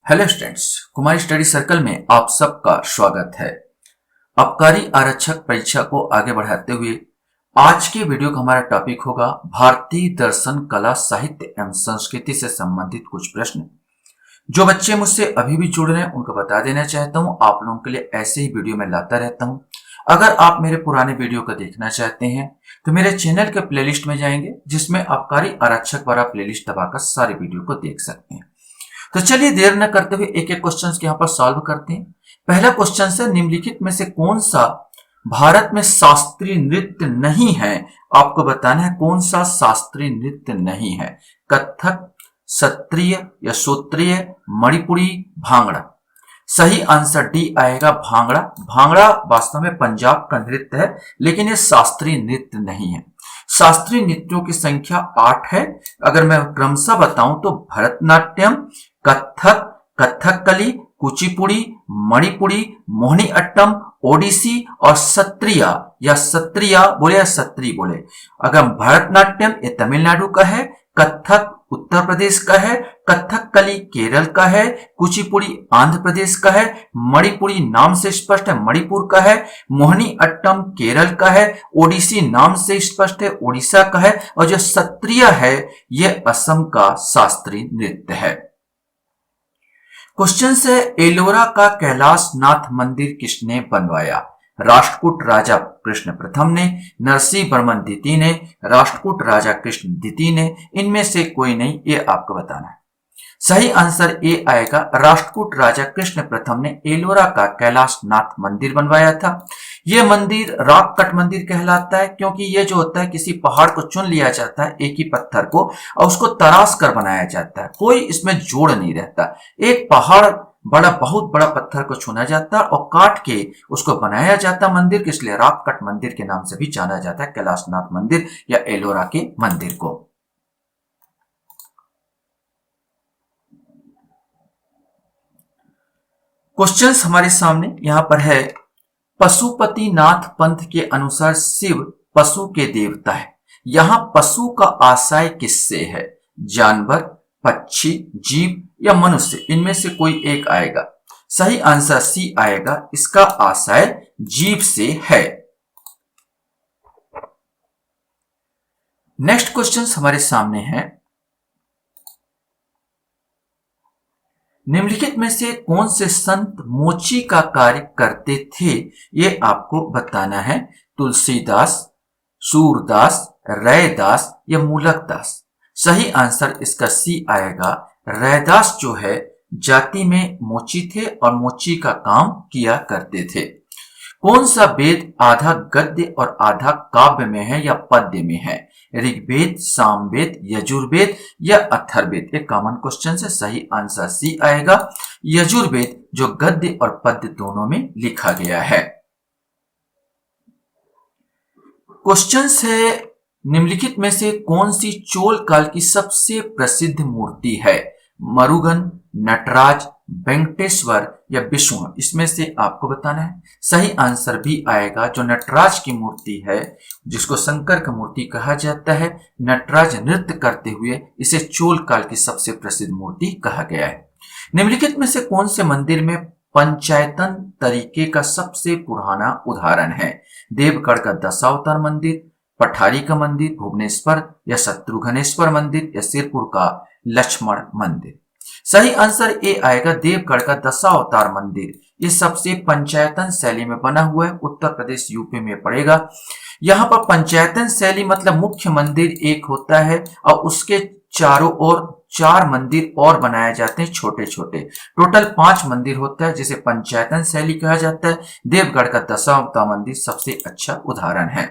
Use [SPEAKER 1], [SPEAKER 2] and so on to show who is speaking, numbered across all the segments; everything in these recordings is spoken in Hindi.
[SPEAKER 1] हेलो स्टूडेंट्स, कुमारी स्टडी सर्कल में आप सबका स्वागत है। आबकारी आरक्षक परीक्षा को आगे बढ़ाते हुए आज की वीडियो का हमारा टॉपिक होगा भारतीय दर्शन, कला, साहित्य एवं संस्कृति से संबंधित कुछ प्रश्न। जो बच्चे मुझसे अभी भी जुड़ रहे हैं उनको बता देना चाहता हूं, आप लोगों के लिए ऐसे ही वीडियो मैं लाता रहता हूं। अगर आप मेरे पुराने वीडियो को देखना चाहते हैं तो मेरे चैनल के प्लेलिस्ट में जाएंगे, जिसमें आबकारी आरक्षक वाला प्लेलिस्ट दबाकर सारे वीडियो को देख सकते हैं। तो चलिए देर न करते हुए एक एक क्वेश्चन यहाँ पर सॉल्व करते हैं। पहला क्वेश्चन है, निम्नलिखित में से कौन सा भारत में शास्त्रीय नृत्य नहीं है? आपको बताना है कौन सा शास्त्रीय नृत्य नहीं है। कथक, सत्रिय या सूत्रीय, मणिपुरी, भांगड़ा। सही आंसर डी आएगा, भांगड़ा। भांगड़ा वास्तव में पंजाब का नृत्य है, लेकिन यह शास्त्रीय नृत्य नहीं है। शास्त्रीय नृत्यों की संख्या 8 है। अगर मैं क्रमशः बताऊं तो भरतनाट्यम, कथक, कथकली, कुचिपुड़ी, मणिपुरी, मोहिनीअट्टम, ओडिसी और सत्रिया या सत्रिया बोले या सत्री बोले। अगर भरतनाट्यम ये तमिलनाडु का है, कथक उत्तर प्रदेश का है, कथकली केरल का है, कुचिपुड़ी आंध्र प्रदेश का है, मणिपुरी नाम से स्पष्ट है मणिपुर का है, मोहिनीअट्टम केरल का है, ओडिसी नाम से स्पष्ट है ओडिशा का है, और जो सत्रिया है यह असम का शास्त्रीय नृत्य है। क्वेश्चन से, एलोरा का कैलाश नाथ मंदिर किसने बनवाया? राष्ट्रकूट राजा कृष्ण प्रथम ने, नरसिंह वर्मन द्वितीय ने, राष्ट्रकूट राजा कृष्ण द्वितीय ने। इनमें से कोई नहीं, ये आपको बताना है। सही आंसर ए आएगा, राष्ट्रकूट राजा कृष्ण प्रथम ने एलोरा का कैलाश नाथ मंदिर बनवाया था। यह मंदिर रॉक कट मंदिर कहलाता है, क्योंकि यह जो होता है किसी पहाड़ को चुन लिया जाता है, एक ही पत्थर को, और उसको तराश कर बनाया जाता है। कोई इसमें जोड़ नहीं रहता। एक पहाड़ बहुत बड़ा पत्थर को चुना जाता है और काट के उसको बनाया जाता मंदिर के, इसलिए रॉक कट मंदिर के नाम से भी जाना जाता है कैलाशनाथ मंदिर या एलोरा के मंदिर को। क्वेश्चंस हमारे सामने यहां पर है, पशुपतिनाथ पंथ के अनुसार शिव पशु के देवता है। यहां पशु का आशय किससे है? जानवर, पक्षी, जीव या मनुष्य? इनमें से कोई एक आएगा। सही आंसर सी आएगा, इसका आशय जीव से है। नेक्स्ट क्वेश्चन हमारे सामने है, निम्नलिखित में से कौन से संत मोची का कार्य करते थे? ये आपको बताना है। तुलसीदास, सूरदास, रैदास या मूलकदास? सही आंसर इसका सी आएगा। रैदास जो है जाति में मोची थे और मोची का काम किया करते थे। कौन सा वेद आधा गद्य और आधा काव्य में है या पद्य में है? ऋग्वेद, सामवेद, यजुर्वेद या अथर्ववेद? एक कॉमन क्वेश्चन से सही आंसर सी आएगा, यजुर्वेद, जो गद्य और पद्य दोनों में लिखा गया है। क्वेश्चन है, निम्नलिखित में से कौन सी चोल काल की सबसे प्रसिद्ध मूर्ति है? मरुगन, नटराज, वेंकटेश्वर या विष्णु? इसमें से आपको बताना है। सही आंसर भी आएगा, जो नटराज की मूर्ति है, जिसको शंकर की मूर्ति कहा जाता है, नटराज नृत्य करते हुए इसे चोल काल की सबसे प्रसिद्ध मूर्ति कहा गया है। निम्नलिखित में से कौन से मंदिर में पंचायतन तरीके का सबसे पुराना उदाहरण है? देवगढ़ का दशावतार मंदिर, पठारी का मंदिर, भुवनेश्वर या शत्रुघ्नेश्वर मंदिर या सिरपुर का लक्ष्मण मंदिर? सही आंसर ए आएगा, देवगढ़ का दशावतार मंदिर। ये सबसे पंचायतन शैली में बना हुआ है, उत्तर प्रदेश यूपी में पड़ेगा। यहाँ पर पंचायतन शैली मतलब मुख्य मंदिर एक होता है और उसके चारों ओर 4 मंदिर और बनाए जाते हैं छोटे छोटे। टोटल 5 मंदिर होता है, जिसे पंचायतन शैली कहा जाता है। देवगढ़ का दशावतार मंदिर सबसे अच्छा उदाहरण है।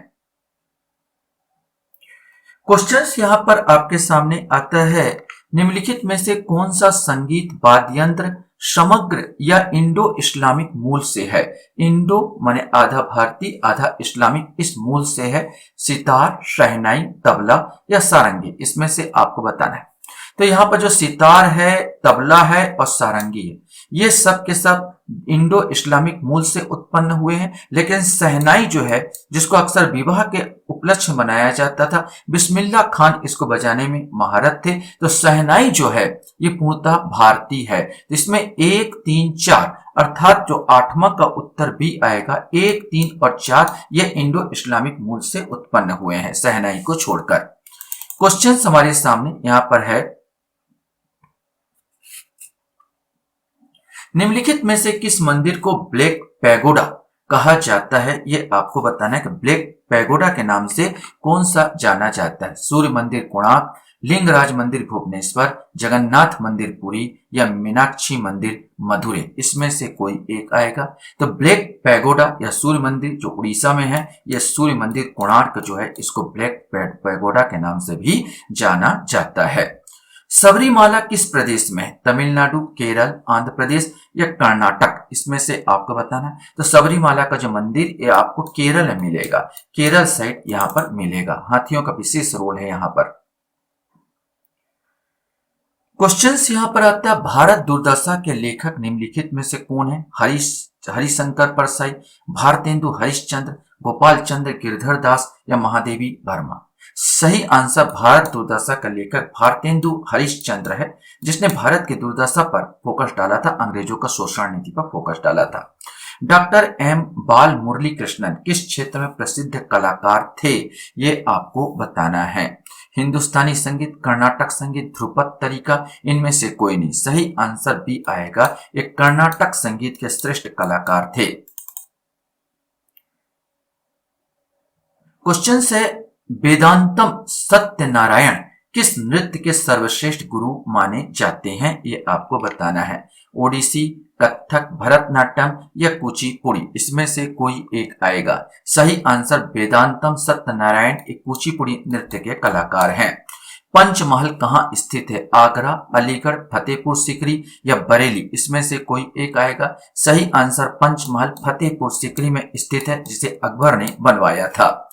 [SPEAKER 1] क्वेश्चंस यहां पर आपके सामने आता है, निम्नलिखित में से कौन सा संगीत वाद्य यंत्र समग्र या इंडो इस्लामिक मूल से है? इंडो माने आधा भारतीय आधा इस्लामिक, इस मूल से है। सितार, शहनाई, तबला या सारंगी? इसमें से आपको बताना है। तो यहाँ पर जो सितार है, तबला है और सारंगी है, ये सब के सब इंडो इस्लामिक मूल से उत्पन्न हुए हैं। लेकिन शहनाई जो है, जिसको अक्सर विवाह के उपलक्ष्य में मनाया जाता था, बिस्मिल्लाह खान इसको बजाने में महारत थे। तो शहनाई जो है ये पूर्णतः भारतीय है। इसमें 1, 3, 4 अर्थात जो आठवां का उत्तर भी आएगा, 1, 3 और 4 ये इंडो इस्लामिक मूल से उत्पन्न हुए हैं शहनाई को छोड़कर। क्वेश्चन हमारे सामने यहां पर है, निम्नलिखित में से किस मंदिर को ब्लैक पैगोडा कहा जाता है? ये आपको बताना है कि ब्लैक पैगोडा के नाम से कौन सा जाना जाता है। सूर्य मंदिर कोणार्क, लिंगराज मंदिर भुवनेश्वर, जगन्नाथ मंदिर पुरी या मीनाक्षी मंदिर मदुरै, इसमें से कोई एक आएगा। तो ब्लैक पैगोडा या सूर्य मंदिर जो उड़ीसा में है, यह सूर्य मंदिर कोणार्क जो है इसको ब्लैक पैगोडा के नाम से भी जाना जाता है। सबरीमाला किस प्रदेश में है? तमिलनाडु, केरल, आंध्र प्रदेश या कर्नाटक, इसमें से आपको बताना है। तो सबरीमाला का जो मंदिर ये आपको केरल में मिलेगा, केरल साइड यहाँ पर मिलेगा। हाथियों का विशेष रोल है यहाँ पर। क्वेश्चंस यहाँ पर आता है, भारत दुर्दशा के लेखक निम्नलिखित में से कौन है? हरिशंकर परसाई, भारतेंदु हरिश्चंद्र, गोपाल चंद्र गिरधर दास या महादेवी वर्मा। सही आंसर भारत दुर्दशा का लेखक भारतेंदु हरिश्चंद्र है, जिसने भारत की दुर्दशा पर फोकस डाला था, अंग्रेजों का शोषण नीति पर फोकस डाला था। डॉक्टर एम बाल मुरली कृष्णन किस क्षेत्र में प्रसिद्ध कलाकार थे? ये आपको बताना है। हिंदुस्तानी संगीत, कर्नाटक संगीत, ध्रुपद तरीका, इनमें से कोई नहीं। सही आंसर भी आएगा, ये कर्नाटक संगीत के श्रेष्ठ कलाकार थे। क्वेश्चन है, वेदांतम सत्यनारायण किस नृत्य के सर्वश्रेष्ठ गुरु माने जाते हैं? ये आपको बताना है। ओडिसी, कथक, भरतनाट्यम या कुचिपुड़ी, इसमें से कोई एक आएगा। सही आंसर वेदांतम सत्यनारायण एक कुचिपुड़ी नृत्य के कलाकार हैं। पंचमहल कहाँ स्थित है? आगरा, अलीगढ़, फतेहपुर सीकरी या बरेली, इसमें से कोई एक आएगा। सही आंसर पंचमहल फतेहपुर सीकरी में स्थित है, जिसे अकबर ने बनवाया था।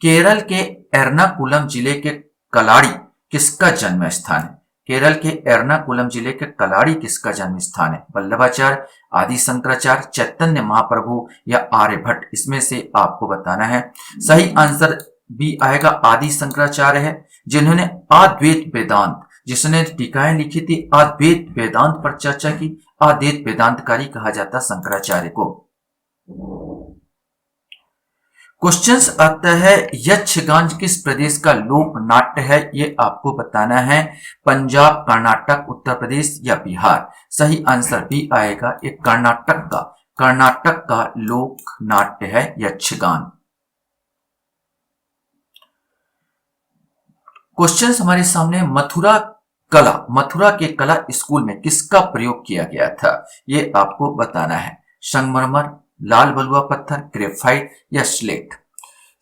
[SPEAKER 1] केरल के एर्नाकुलम जिले के कलाड़ी किसका जन्म स्थान है? केरल के एर्नाकुलम जिले के कलाड़ी किसका जन्म स्थान है? वल्लभाचार्य, आदि शंकराचार्य, चैतन्य महाप्रभु या आर्यभट्ट, इसमें से आपको बताना है। सही आंसर भी आएगा, आदि शंकराचार्य है, जिन्होंने अद्वैत वेदांत, जिसने टीकाएं लिखी थी, अद्वैत वेदांत पर चर्चा की। अद्वैत वेदांतकारी कहा जाता शंकराचार्य को। क्वेश्चंस आता है, यक्षगान किस प्रदेश का लोक नाट्य है? ये आपको बताना है। पंजाब, कर्नाटक, उत्तर प्रदेश या बिहार। सही आंसर भी आएगा, ये कर्नाटक का लोक नाट्य है यक्षगान। क्वेश्चंस हमारे सामने, मथुरा के कला स्कूल में किसका प्रयोग किया गया था? ये आपको बताना है। संगमरमर, लाल बलुआ पत्थर, ग्रेफाइट या स्लेट।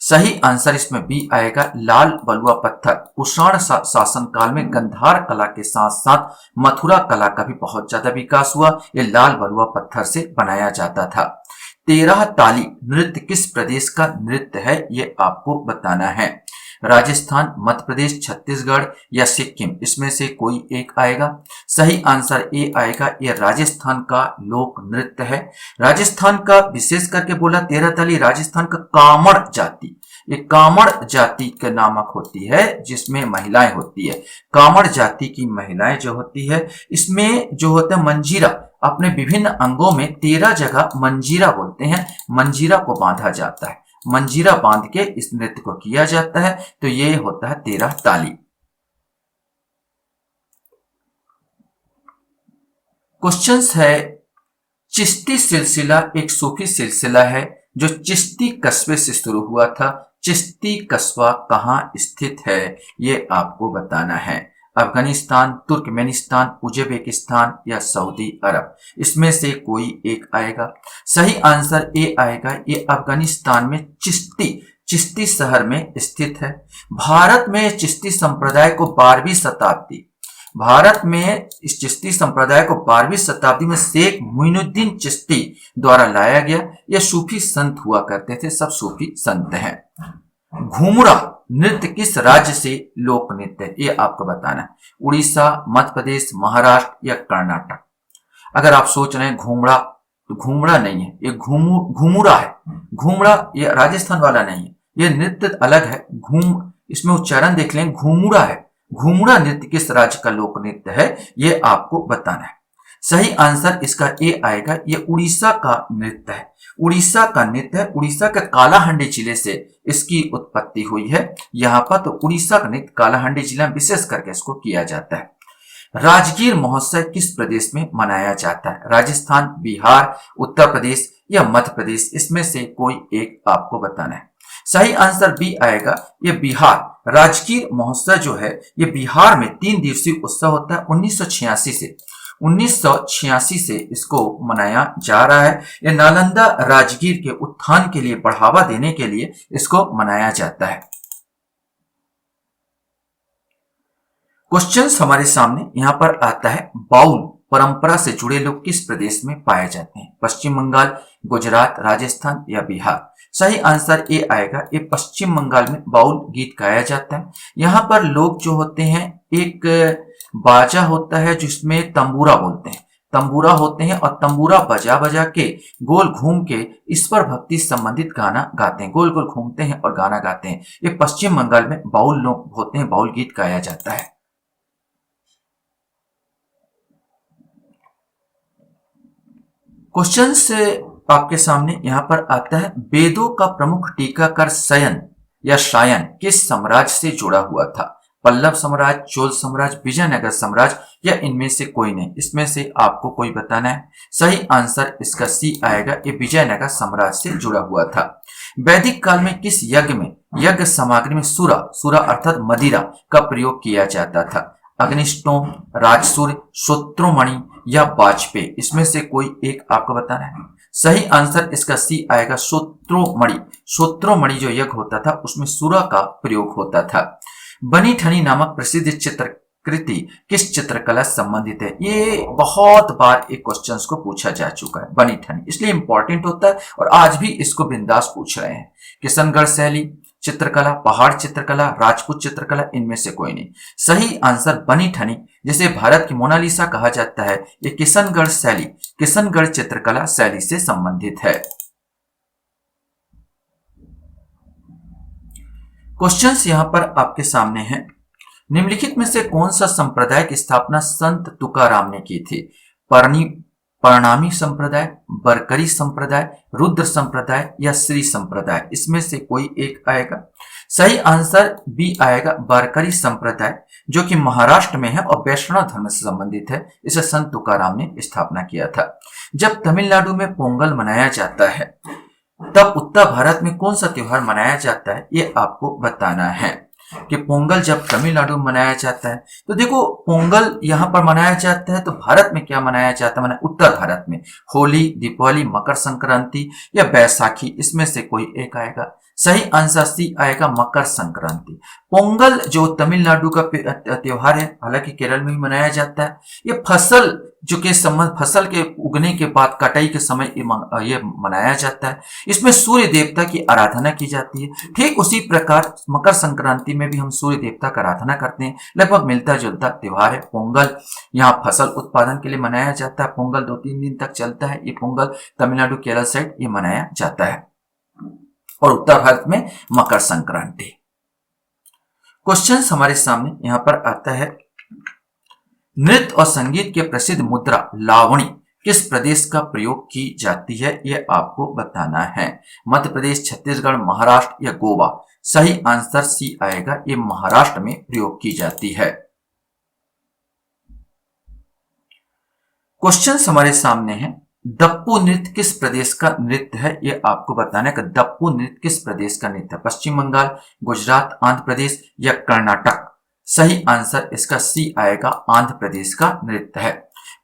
[SPEAKER 1] सही आंसर इसमें भी आएगा, लाल बलुआ पत्थर। कुषाण शासन काल में गंधार कला के साथ साथ मथुरा कला का भी बहुत ज्यादा विकास हुआ। ये लाल बलुआ पत्थर से बनाया जाता था। 13 ताली नृत्य किस प्रदेश का नृत्य है? ये आपको बताना है। राजस्थान, मध्य प्रदेश, छत्तीसगढ़ या सिक्किम, इसमें से कोई एक आएगा। सही आंसर ए आएगा, ये राजस्थान का लोक नृत्य है। राजस्थान का विशेष करके बोला 13 ताली, राजस्थान का कामड़ जाति, ये कामड़ जाति के नामक होती है, जिसमें महिलाएं होती है। कामड़ जाति की महिलाएं जो होती है, इसमें जो होता है मंजीरा, अपने विभिन्न अंगों में 13 जगह मंजीरा बोलते हैं, मंजीरा को बांधा जाता है। मंजीरा बांध के इस नृत्य को किया जाता है। तो ये होता है 13 ताली। क्वेश्चंस है, चिश्ती सिलसिला एक सूफी सिलसिला है जो चिश्ती कस्बे से शुरू हुआ था। चिश्ती कस्बा कहाँ स्थित है? ये आपको बताना है। अफगानिस्तान, तुर्कमेनिस्तान, उज्बेकिस्तान या सऊदी अरब, इसमें से कोई एक आएगा। सही आंसर ए आएगा, ये अफगानिस्तान में चिश्ती शहर में स्थित है। भारत में चिश्ती संप्रदाय को 12वीं शताब्दी में शेख मुइनुद्दीन चिश्ती द्वारा लाया गया। यह सूफी संत हुआ करते थे, सब सूफी संत हैं। घुमरा नृत्य किस राज्य से लोक नृत्य है, ये आपको बताना है। उड़ीसा, मध्य प्रदेश, महाराष्ट्र या कर्नाटक। अगर आप सोच रहे हैं घूमड़ा, तो घूमड़ा नहीं है, ये घूमुरा है। घूमड़ा ये राजस्थान वाला नहीं है, ये नृत्य अलग है। इसमें उच्चारण देख लें, घूमुरा है। घूमड़ा नृत्य किस राज्य का लोक नृत्य है, ये आपको बताना है। सही आंसर इसका ए आएगा, ये उड़ीसा का नृत्य है। उड़ीसा का नृत्य है, उड़ीसा के कालाहांडी जिले से इसकी उत्पत्ति हुई है। यहाँ पर तो उड़ीसा का नृत्य कालाहांडी जिला में विशेष करके इसको किया जाता है। राजगीर महोत्सव किस प्रदेश में मनाया जाता है? राजस्थान, बिहार, उत्तर प्रदेश या मध्य प्रदेश, इसमें से कोई एक आपको बताना है। सही आंसर बी आएगा, ये बिहार। राजगीर महोत्सव जो है ये बिहार में 3 दिवसीय उत्सव होता है। 1986 से इसको मनाया जा रहा है। ये नालंदा राजगीर के उत्थान के लिए बढ़ावा देने के लिए इसको मनाया जाता है। क्वेश्चंस हमारे सामने यहाँ पर आता है, बाउल परंपरा से जुड़े लोग किस प्रदेश में पाए जाते हैं? पश्चिम बंगाल, गुजरात, राजस्थान या बिहार। सही आंसर ए आएगा, ये पश्चिम बंगाल में बाउल गीत गाया जाता है। यहाँ पर लोग जो होते हैं, एक बाजा होता है जिसमें तंबूरा बोलते हैं, तंबूरा होते हैं, और तंबूरा बजा बजा के गोल घूम के ईश्वर भक्ति संबंधित गाना गाते हैं। गोल गोल घूमते हैं और गाना गाते हैं। ये पश्चिम बंगाल में बाउल लोग होते हैं, बाउल गीत गाया जाता है। क्वेश्चन से आपके सामने यहां पर आता है, वेदों का प्रमुख टीकाकार शयन या शायन किस साम्राज्य से जुड़ा हुआ था? पल्लव साम्राज्य, चोल साम्राज्य, विजयनगर साम्राज्य या इनमें से कोई नहीं। इसमें से आपको कोई बताना है। सही आंसर इसका सी आएगा, ये विजयनगर साम्राज्य से जुड़ा हुआ था। वैदिक काल में किस यज्ञ में यज्ञ सामग्री में सुरा अर्थात मदिरा का प्रयोग किया जाता था? अग्निष्टोम, राजसूर्य, श्रोत्रोमणि या वाजपेयी, इसमें से कोई एक आपको बताना है। सही आंसर इसका सी आएगा, श्रोत्रोमणि। श्रोत्रोमणि जो यज्ञ होता था उसमें सुरा का प्रयोग होता था। बनी ठनी नामक प्रसिद्ध चित्रकृति किस चित्रकला संबंधित है? ये बहुत बार एक क्वेश्चन को पूछा जा चुका है, बनी ठनी, इसलिए इंपॉर्टेंट होता है और आज भी इसको बिंदास पूछ रहे हैं। किशनगढ़ शैली चित्रकला, पहाड़ चित्रकला, राजपूत चित्रकला, इनमें से कोई नहीं। सही आंसर बनी ठनी, जिसे भारत की मोनालिसा कहा जाता है, ये किशनगढ़ शैली, किशनगढ़ चित्रकला शैली से संबंधित है। क्वेश्चंस यहां पर आपके सामने हैं। निम्नलिखित में से कौन सा संप्रदाय की स्थापना संत तुकाराम ने की थी? परणामी संप्रदाय, बरकरी संप्रदाय, रुद्र संप्रदाय या श्री संप्रदाय, इसमें से कोई एक आएगा। सही आंसर बी आएगा, बरकरी संप्रदाय, जो कि महाराष्ट्र में है और वैष्णव धर्म से संबंधित है। इसे संत तुकाराम ने स्थापना किया था। जब तमिलनाडु में पोंगल मनाया जाता है, तब उत्तर भारत में कौन सा त्योहार मनाया जाता है, ये आपको बताना है। कि पोंगल जब तमिलनाडु में मनाया जाता है, तो देखो पोंगल यहां पर मनाया जाता है, तो भारत में क्या मनाया जाता है? उत्तर भारत में होली, दीपावली, मकर संक्रांति या बैसाखी, इसमें से कोई एक आएगा। सही आंसर सी आएगा, मकर संक्रांति। पोंगल जो तमिलनाडु का त्योहार है, हालांकि केरल में भी मनाया जाता है। ये फसल जो के फसल के उगने के बाद कटाई के समय ये मनाया जाता है। इसमें सूर्य देवता की आराधना की जाती है। ठीक उसी प्रकार मकर संक्रांति में भी हम सूर्य देवता का आराधना करते हैं। लगभग मिलता जुलता त्योहार है। पोंगल यहाँ फसल उत्पादन के लिए मनाया जाता है। पोंगल 2-3 दिन तक चलता है। ये पोंगल तमिलनाडु, केरल साइड ये मनाया जाता है, और उत्तर भारत में मकर संक्रांति। क्वेश्चन हमारे सामने यहां पर आता है, नृत्य और संगीत के प्रसिद्ध मुद्रा लावणी किस प्रदेश का प्रयोग की जाती है, यह आपको बताना है। मध्य प्रदेश, छत्तीसगढ़, महाराष्ट्र या गोवा। सही आंसर सी आएगा, ये महाराष्ट्र में प्रयोग की जाती है। क्वेश्चन हमारे सामने है, दप्पू नृत्य किस प्रदेश का नृत्य है, यह आपको बताना है कि दप्पू नृत्य किस प्रदेश का नृत्य है। पश्चिम बंगाल, गुजरात, आंध्र प्रदेश या कर्नाटक। सही आंसर इसका सी आएगा, आंध्र प्रदेश का नृत्य है।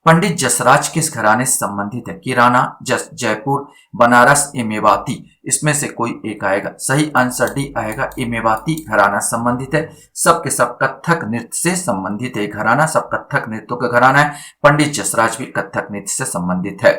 [SPEAKER 1] पंडित जसराज किस घराने से संबंधित है? किराना, जयपुर, बनारस या मेवाती, इसमें से कोई एक आएगा। सही आंसर डी आएगा, ये मेवाती घराना संबंधित है। सब के सब कथक नृत्य से संबंधित है। घराना सब कथक नृत्यों का घराना है। पंडित जसराज भी कथक नृत्य से संबंधित है।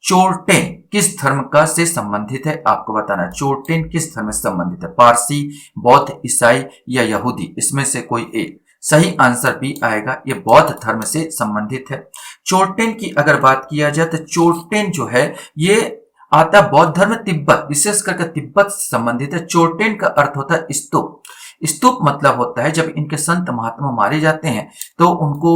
[SPEAKER 1] चोरटेन किस धर्म का से संबंधित है, आपको बताना है चोरटेन किस धर्म से संबंधित है, पारसी, बौद्ध, ईसाई या यहूदी, इसमें से कोई एक। सही आंसर बी आएगा, ये बौद्ध धर्म से संबंधित है। चोरटेन की अगर बात किया जाए तो चोरटेन जो है ये आता बौद्ध धर्म तिब्बत, विशेष करके तिब्बत से संबंधित है। चोरटेन का अर्थ होता है स्तूप। स्तूप मतलब होता है जब इनके संत महात्मा मारे जाते हैं तो उनको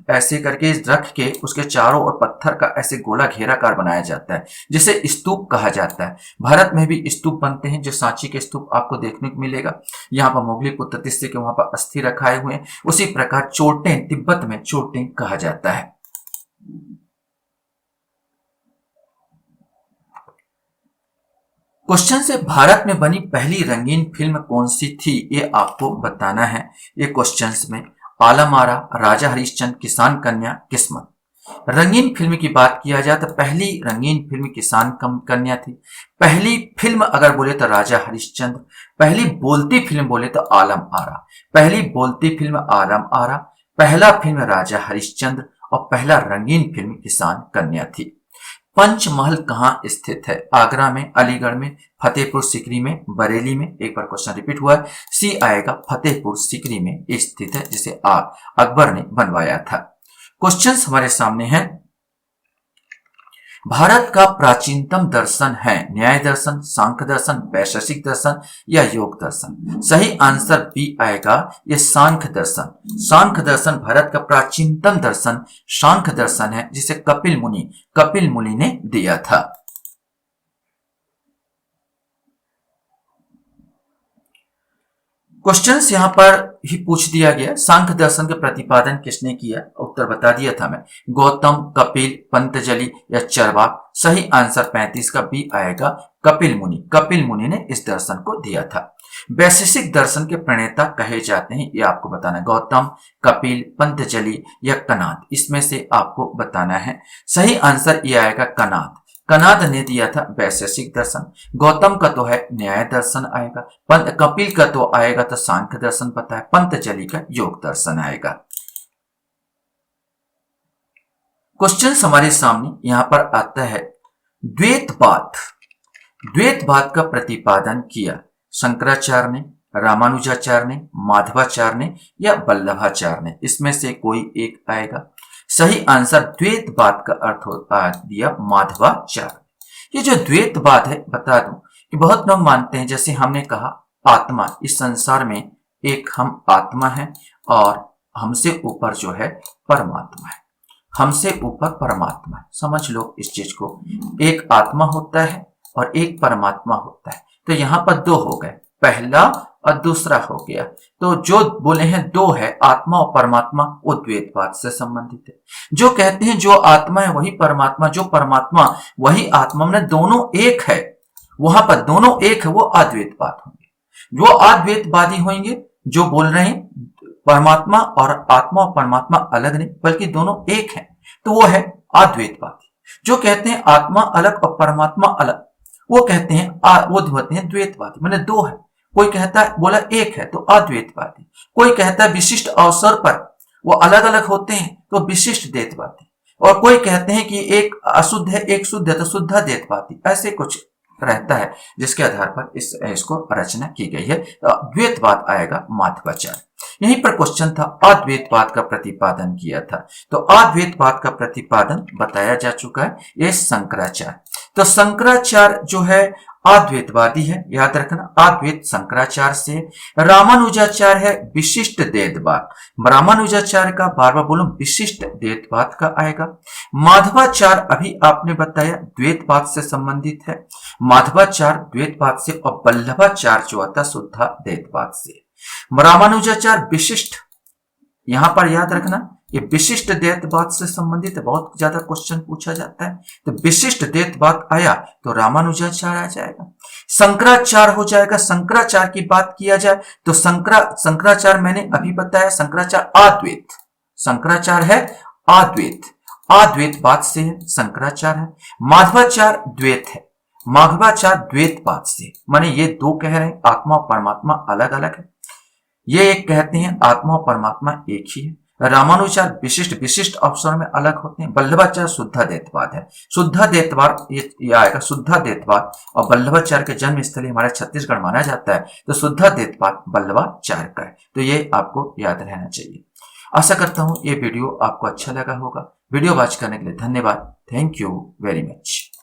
[SPEAKER 1] ऐसे करके रख के उसके चारों ओर पत्थर का ऐसे गोला घेराकार बनाया जाता है, जिसे स्तूप कहा जाता है। भारत में भी स्तूप बनते हैं, जो सांची के स्तूप आपको देखने को मिलेगा। यहाँ पर मोगलीपुत्र तिस्से के वहां पर अस्थि रखाए हुए हैं। उसी प्रकार चोरटेन तिब्बत में चोरटेन कहा जाता है। क्वेश्चन से भारत में बनी पहली रंगीन फिल्म कौन सी थी, ये आपको बताना है। ये क्वेश्चंस में आलम आरा, राजा हरिश्चंद्र, किसान कन्या, किस्मत। रंगीन फिल्म की बात किया जाए तो पहली रंगीन फिल्म किसान कन्या थी। पहली फिल्म अगर बोले तो राजा हरिश्चंद्र। पहली बोलती फिल्म बोले तो आलम आरा। पहली बोलती फिल्म आलम आरा, पहला फिल्म राजा हरिश्चंद्र और पहला रंगीन फिल्म किसान कन्या थी। पंचमहल कहाँ स्थित है, आगरा में, अलीगढ़ में, फतेहपुर सीकरी में, बरेली में। एक बार क्वेश्चन रिपीट हुआ है, सी आएगा, फतेहपुर सीकरी में स्थित है, जिसे अकबर ने बनवाया था। क्वेश्चंस हमारे सामने हैं। भारत का प्राचीनतम दर्शन है न्याय दर्शन, सांख्य दर्शन, वैशेषिक दर्शन या योग दर्शन। सही आंसर बी आएगा, ये सांख्य दर्शन। सांख्य दर्शन भारत का प्राचीनतम दर्शन सांख्य दर्शन है, जिसे कपिल मुनि ने दिया था। क्वेश्चंस यहां पर ही पूछ दिया गया, सांख्य दर्शन का प्रतिपादन किसने किया, उत्तर बता दिया था मैं, गौतम, कपिल, पंतजलि या चरवाक। सही आंसर 35 का बी आएगा, कपिल मुनि ने इस दर्शन को दिया था। वैशेषिक दर्शन के प्रणेता कहे जाते हैं, ये आपको बताना है, गौतम, कपिल, पंतजलि या कनाद, इसमें से आपको बताना है। सही आंसर ये आएगा कनाद। कनाद ने दिया था वैशेषिक दर्शन। गौतम का तो है न्याय दर्शन आएगा, कपिल का तो आएगा तो सांख्य दर्शन पता है, पंतजलि का योग दर्शन आएगा। क्वेश्चन हमारे सामने यहां पर आता है, द्वैतवाद का प्रतिपादन किया शंकराचार्य ने, रामानुजाचार्य ने, माधवाचार्य ने या वल्लभाचार्य ने, इसमें से कोई एक आएगा। सही आंसर द्वैतवाद का अर्थ होता दिया माधवाचार्य। ये जो द्वैतवाद है, बता दूं कि बहुत लोग मानते हैं, जैसे हमने कहा आत्मा, इस संसार में एक हम आत्मा है और हमसे ऊपर जो है परमात्मा है, हमसे ऊपर परमात्मा है। समझ लो इस चीज को, एक आत्मा होता है और एक परमात्मा होता है। तो यहां पर दो हो गए, पहला और दूसरा हो गया। तो जो बोले हैं दो है आत्मा और परमात्मा, वो द्वैतवाद से संबंधित है। जो कहते हैं जो आत्मा है वही परमात्मा, जो परमात्मा वही आत्मा, में दोनों एक है, वहां पर दोनों एक है, वो अद्वैतवाद होंगे। जो अद्वैतवादी होंगे जो बोल रहे हैं परमात्मा और आत्मा और परमात्मा अलग नहीं बल्कि दोनों एक है, तो वो है अद्वैतवादी। जो कहते हैं आत्मा अलग और परमात्मा अलग, वो कहते हैं वो होते हैं द्वैतवादी, मैंने दो है। कोई कहता है बोला एक है तो अद्वैतवादी, कोई कहता है विशिष्ट अवसर पर वो अलग अलग होते हैं तो विशिष्ट द्वैतवादी, और कोई कहते हैं कि एक अशुद्ध है एक शुद्ध है तो शुद्ध द्वैतवादी। ऐसे कुछ रहता है जिसके आधार पर इसको रचना की गई है। तो द्वैतवाद आएगा माधवाचार्य। यहीं पर क्वेश्चन था, अद्वैतवाद का प्रतिपादन किया था, तो अद्वैतवाद का प्रतिपादन बताया जा चुका है, ये शंकराचार्य। तो शंकराचार्य जो है अद्वैतवादी है, याद रखना, अद्वैत शंकराचार्य से। रामानुजाचार्य है विशिष्ट द्वैतवाद, रामानुजाचार्य का बार बार बोलो विशिष्ट द्वैतवाद का आएगा। माधवाचार्य अभी आपने बताया द्वैतवाद से संबंधित है, माधवाचार्य द्वैतवाद से, और वल्लभाचार्य जो आता शुद्ध द्वैतवाद से। रामानुजाचार्य विशिष्ट, यहां पर याद रखना ये विशिष्ट द्वैतवाद से संबंधित है, बहुत ज्यादा क्वेश्चन पूछा जाता है। तो विशिष्ट द्वैतवाद आया तो रामानुजाचार्य आ जाएगा। शंकराचार्य हो जाएगा, शंकराचार्य की बात किया जाए तो शंकराचार्य मैंने अभी बताया, शंकराचार्य अद्वैत, शंकराचार्य है अद्वैत, अद्वैतवाद से है शंकराचार्य है। माधवाचार्य द्वैत है, माधवाचार्य द्वैतवाद से, माने ये दो कह रहे हैं आत्मा और परमात्मा अलग अलग है, ये एक कहते हैं आत्मा और परमात्मा एक ही है। रामानुचार विशिष्ट विशिष्ट अवसरों में अलग होते हैं। वल्लभाचार्य शुद्धाद्वैतवाद है। शुद्धाद्वैतवाद ये आएगा, शुद्धाद्वैतवाद और वल्लभाचार्य के जन्म स्थली हमारा छत्तीसगढ़ माना जाता है, तो शुद्धाद्वैतवाद वल्लभाचार्य का है। तो ये आपको याद रहना चाहिए। आशा करता हूं ये वीडियो आपको अच्छा लगा होगा। वीडियो वॉच करने के लिए धन्यवाद। Thank you very much.